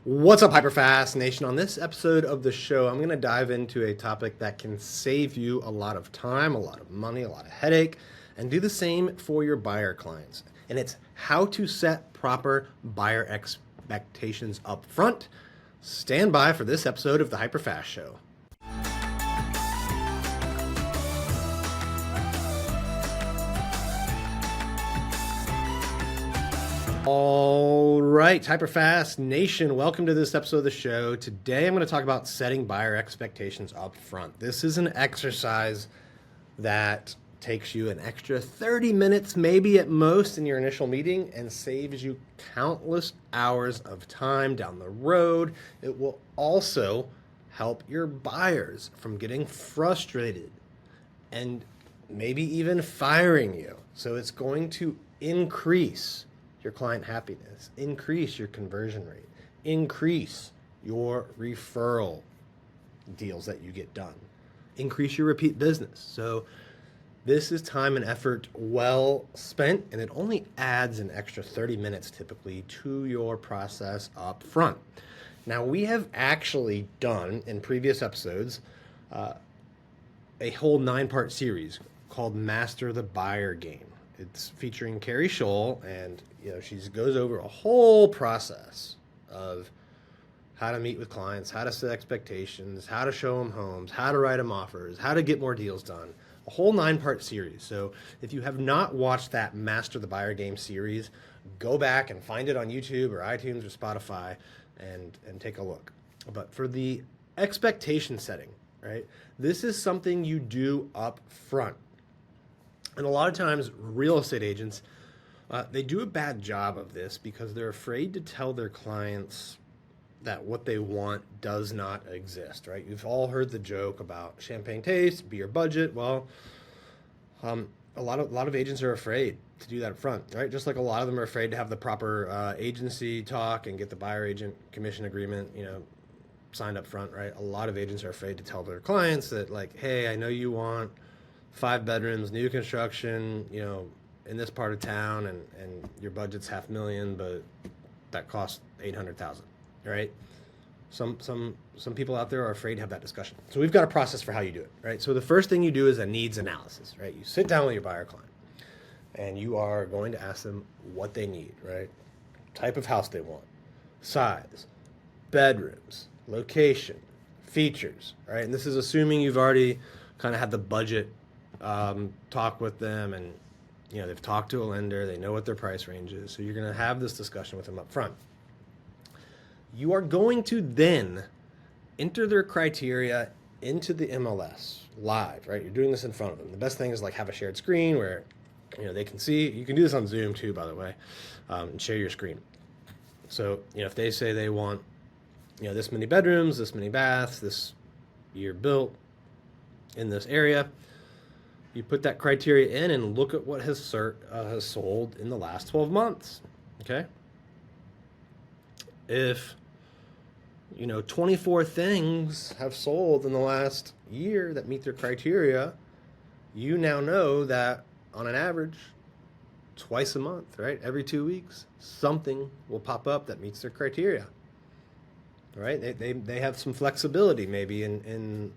What's up, Hyperfast Nation? On this episode of the show, I'm going to dive into a topic that can save you a lot of time, a lot of money, a lot of headache, and do the same for your buyer clients. And it's how to set proper buyer expectations up front. Stand by for this episode of the Hyperfast Show. All right, Hyperfast Nation, welcome to this episode of the show. Today I'm going to talk about setting buyer expectations up front. This is an exercise that takes you an extra 30 minutes, maybe at most, in your initial meeting and saves you countless hours of time down the road. It will also help your buyers from getting frustrated and maybe even firing you. So it's going to increase your client happiness, increase your conversion rate, increase your referral deals that you get done, increase your repeat business. So this is time and effort well spent, and it only adds an extra 30 minutes typically to your process up front. Now, we have actually done in previous episodes a whole 9-part series called Master the Buyer Game. It's featuring Carrie Scholl, and she goes over a whole process of how to meet with clients, how to set expectations, how to show them homes, how to write them offers, how to get more deals done. A whole 9-part series. So if you have not watched that Master the Buyer Game series, go back and find it on YouTube or iTunes or Spotify and take a look. But for the expectation setting, right, this is something you do up front. And a lot of times, real estate agents, they do a bad job of this because they're afraid to tell their clients that what they want does not exist, right? You've all heard the joke about champagne taste, be your budget. Well, a lot of agents are afraid to do that up front, right? Just like a lot of them are afraid to have the proper agency talk and get the buyer agent commission agreement, signed up front, right? A lot of agents are afraid to tell their clients that, like, hey, I know you want 5 bedrooms, new construction, in this part of town, and your budget's $500,000, but that costs $800,000, right? Some people out there are afraid to have that discussion. So we've got a process for how you do it, right? So the first thing you do is a needs analysis, right? You sit down with your buyer client, and you are going to ask them what they need, right? Type of house they want, size, bedrooms, location, features, right? And this is assuming you've already kind of had the budget talk with them, and they've talked to a lender, they know what their price range is, so you're going to have this discussion with them up front. You are going to then enter their criteria into the MLS live, right? You're doing this in front of them. The best thing is have a shared screen where they can see. You can do this on Zoom too, by the way, and share your screen. So if they say they want this many bedrooms, this many baths, this year built in this area, you put that criteria in and look at what has sold in the last 12 months, okay? If, 24 things have sold in the last year that meet their criteria, you now know that on an average, twice a month, right? Every 2 weeks, something will pop up that meets their criteria, right? They have some flexibility maybe in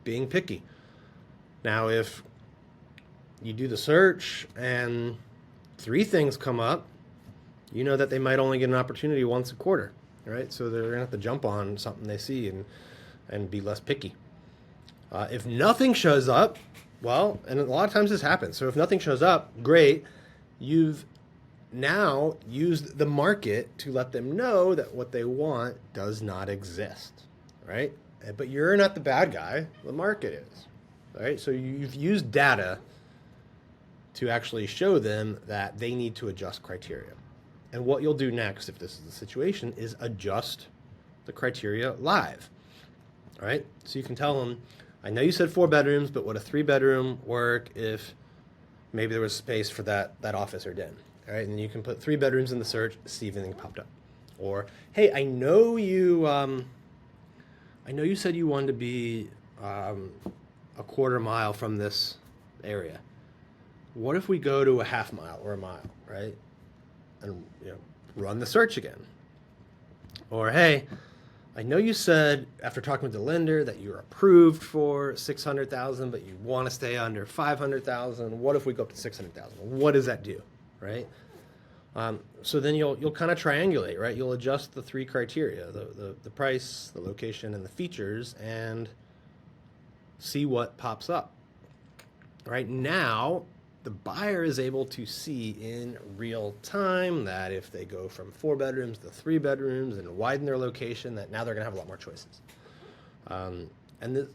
being picky. Now, if you do the search and 3 things come up, you know that they might only get an opportunity once a quarter, right? So they're going to have to jump on something they see and be less picky. If nothing shows up, well, and a lot of times this happens. So if nothing shows up, great. You've now used the market to let them know that what they want does not exist, right? But you're not the bad guy. The market is. All right, so you've used data to actually show them that they need to adjust criteria. And what you'll do next, if this is the situation, is adjust the criteria live. All right, so you can tell them, I know you said 4 bedrooms, but would a 3-bedroom work if maybe there was space for that office or den? All right, and you can put 3 bedrooms in the search, see if anything popped up. Or, hey, I know you said you wanted to be a quarter mile from this area. What if we go to a half mile or a mile, right? And run the search again. Or, hey, I know you said after talking with the lender that you're approved for 600,000, but you want to stay under 500,000. What if we go up to 600,000? What does that do, right? So then you'll kind of triangulate, right? You'll adjust the three criteria: the price, the location, and the features, and see what pops up. Right now, the buyer is able to see in real time that if they go from 4 bedrooms to 3 bedrooms and widen their location, that now they're going to have a lot more choices. And this,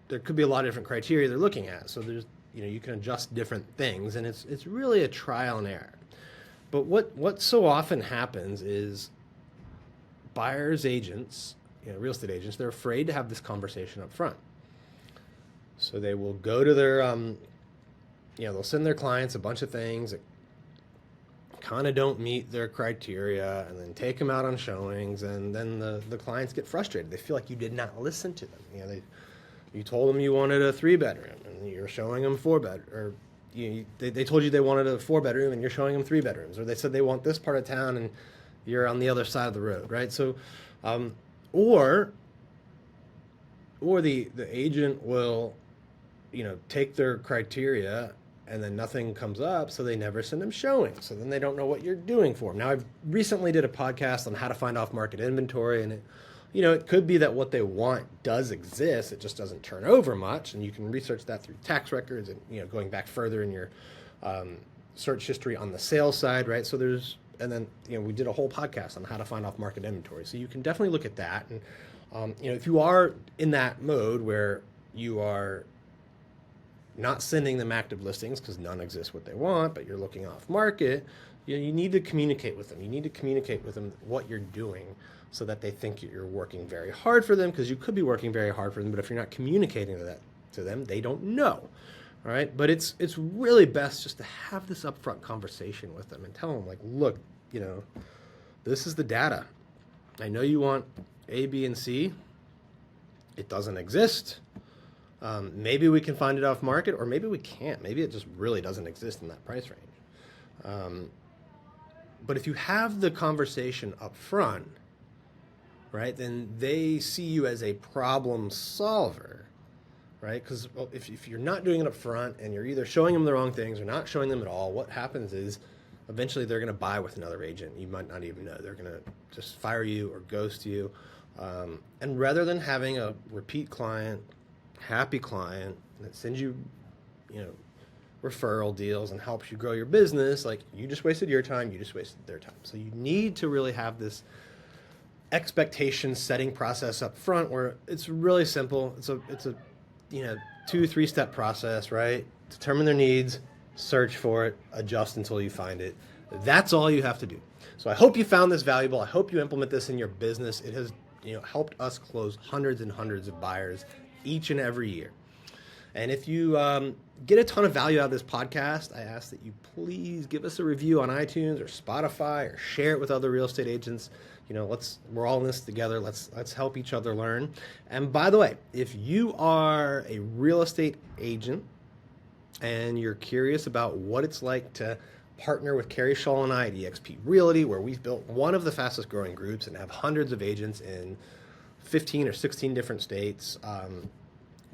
there could be a lot of different criteria they're looking at. So there's, you can adjust different things, and it's really a trial and error. But what so often happens is buyers agents, real estate agents, they're afraid to have this conversation up front. So they will go to their, they'll send their clients a bunch of things that kind of don't meet their criteria, and then take them out on showings, and then the clients get frustrated. They feel like you did not listen to them. You told them you wanted a 3-bedroom, and you're showing them 4-bed, or they told you they wanted a 4-bedroom, and you're showing them 3 bedrooms, or they said they want this part of town, and you're on the other side of the road, right? So, or the agent will, take their criteria, and then nothing comes up, so they never send them showings. So then they don't know what you're doing for them. Now, I've recently did a podcast on how to find off-market inventory, and it could be that what they want does exist, it just doesn't turn over much, and you can research that through tax records and going back further in your search history on the sales side, right? So we did a whole podcast on how to find off-market inventory, so you can definitely look at that. And if you are in that mode where you are not sending them active listings because none exist what they want, but you're looking off market, you need to communicate with them. You need to communicate with them what you're doing so that they think you're working very hard for them, because you could be working very hard for them, but if you're not communicating to them, they don't know. All right. But it's really best just to have this upfront conversation with them and tell them, like, look, this is the data. I know you want A, B, and C. It doesn't exist. Maybe we can find it off market, or maybe we can't. Maybe it just really doesn't exist in that price range. But if you have the conversation up front, right, then they see you as a problem solver, right? Because if you're not doing it up front and you're either showing them the wrong things or not showing them at all, what happens is eventually they're going to buy with another agent. You might not even know. They're going to just fire you or ghost you. And rather than having a repeat client, happy client that sends you, referral deals and helps you grow your business, like, you just wasted your time, you just wasted their time. So you need to really have this expectation setting process up front, where it's really simple. It's a 2-3 step process, right? Determine their needs, search for it, adjust until you find it. That's all you have to do. So I hope you found this valuable. I hope you implement this in your business. It has helped us close hundreds and hundreds of buyers each and every year. And if you get a ton of value out of this podcast, I ask that you please give us a review on iTunes or Spotify, or share it with other real estate agents. We're all in this together. Let's help each other learn. And by the way, if you are a real estate agent and you're curious about what it's like to partner with Carrie Shull and I at eXp Realty, where we've built one of the fastest growing groups and have hundreds of agents in 15 or 16 different states,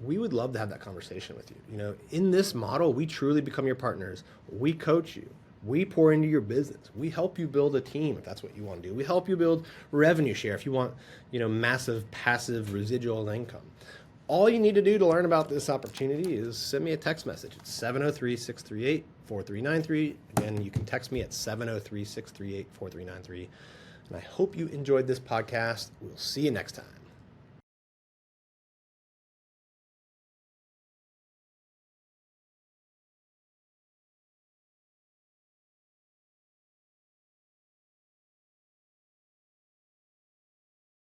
we would love to have that conversation with you. In this model, we truly become your partners. We coach you. We pour into your business. We help you build a team if that's what you want to do. We help you build revenue share if you want, massive passive residual income. All you need to do to learn about this opportunity is send me a text message. It's 703-638-4393. Again, you can text me at 703-638-4393. And I hope you enjoyed this podcast. We'll see you next time.